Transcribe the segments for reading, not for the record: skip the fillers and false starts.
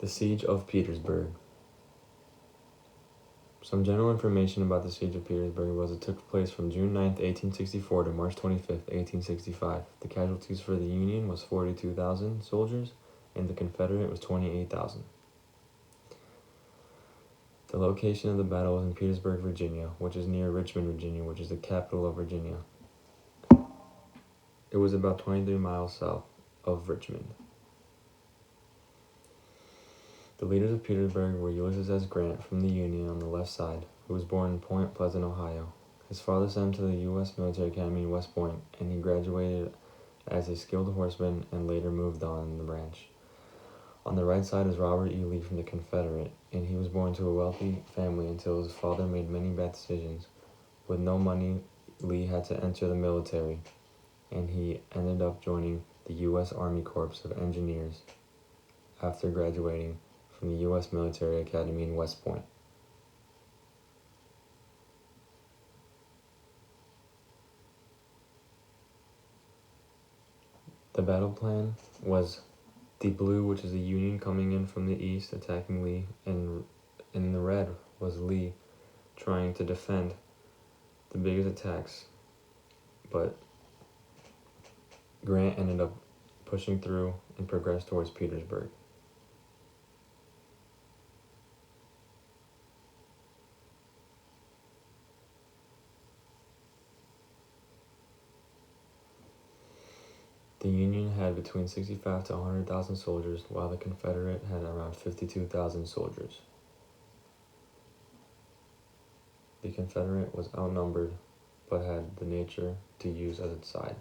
The Siege of Petersburg. Some general information about the Siege of Petersburg was it took place from June 9th, 1864 to March 25th, 1865. The casualties for the Union was 42,000 soldiers, and the Confederate was 28,000. The location of the battle was in Petersburg, Virginia, which is near Richmond, Virginia, which is the capital of Virginia. It was about 23 miles south of Richmond. The leaders of Petersburg were Ulysses S. Grant from the Union on the left side, who was born in Point Pleasant, Ohio. His father sent him to the U.S. Military Academy in West Point, and he graduated as a skilled horseman and later moved on in the branch. On the right side is Robert E. Lee from the Confederate, and he was born to a wealthy family until his father made many bad decisions. With no money, Lee had to enter the military, and he ended up joining the U.S. Army Corps of Engineers after graduating from the U.S. Military Academy in West Point. The battle plan was the blue, which is the Union coming in from the east, attacking Lee, and in the red was Lee trying to defend the biggest attacks, but Grant ended up pushing through and progressed towards Petersburg. The Union had between 65 to 100,000 soldiers, while the Confederate had around 52,000 soldiers. The Confederate was outnumbered, but had the nature to use as its side.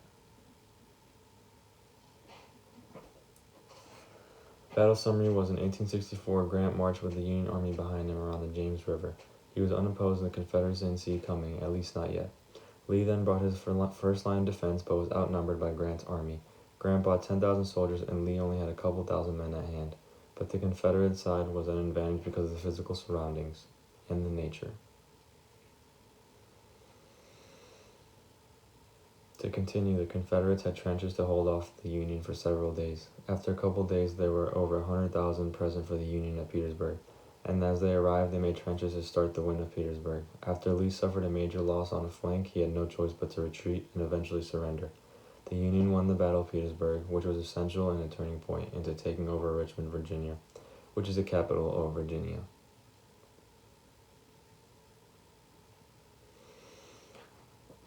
Battle summary was in 1864, Grant marched with the Union Army behind him around the James River. He was unopposed and the Confederates didn't see it coming, at least not yet. Lee then brought his first line of defense, but was outnumbered by Grant's army. Grant brought 10,000 soldiers and Lee only had a couple thousand men at hand, but the Confederate side was at an advantage because of the physical surroundings and the nature. To continue, the Confederates had trenches to hold off the Union for several days. After a couple days, there were over 100,000 present for the Union at Petersburg, and as they arrived, they made trenches to start the win of Petersburg. After Lee suffered a major loss on a flank, he had no choice but to retreat and eventually surrender. The Union won the Battle of Petersburg, which was essential and a turning point into taking over Richmond, Virginia, which is the capital of Virginia.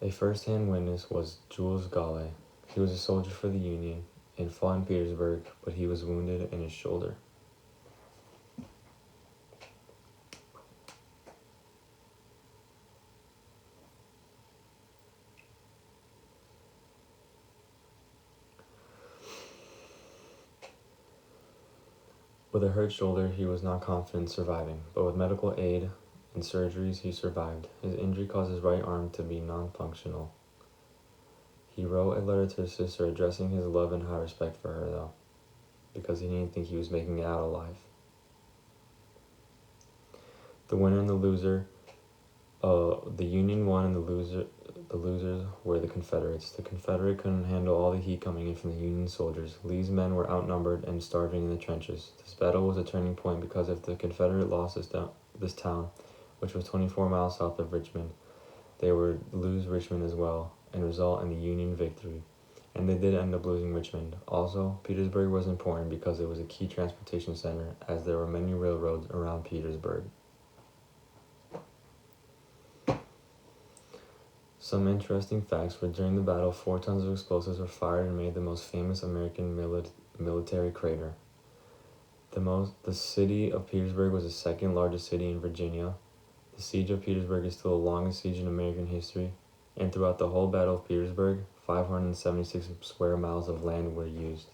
A first-hand witness was Jules Galle. He was a soldier for the Union and fought in Petersburg, but he was wounded in his shoulder. With a hurt shoulder, he was not confident surviving, but with medical aid and surgeries, he survived. His injury caused his right arm to be non-functional. He wrote a letter to his sister addressing his love and high respect for her, though, because he didn't think he was making it out alive. The winner and the loser, the Union won and the losers were the Confederates. The Confederate couldn't handle all the heat coming in from the Union soldiers. Lee's men were outnumbered and starving in the trenches. This battle was a turning point because if the Confederate lost this town, which was 24 miles south of Richmond, they would lose Richmond as well and result in the Union victory. And they did end up losing Richmond. Also, Petersburg was important because it was a key transportation center, as there were many railroads around Petersburg. Some interesting facts were during the battle, 4 tons of explosives were fired and made the most famous American military crater. The city of Petersburg was the second largest city in Virginia. The Siege of Petersburg is still the longest siege in American history, and throughout the whole Battle of Petersburg, 576 square miles of land were used.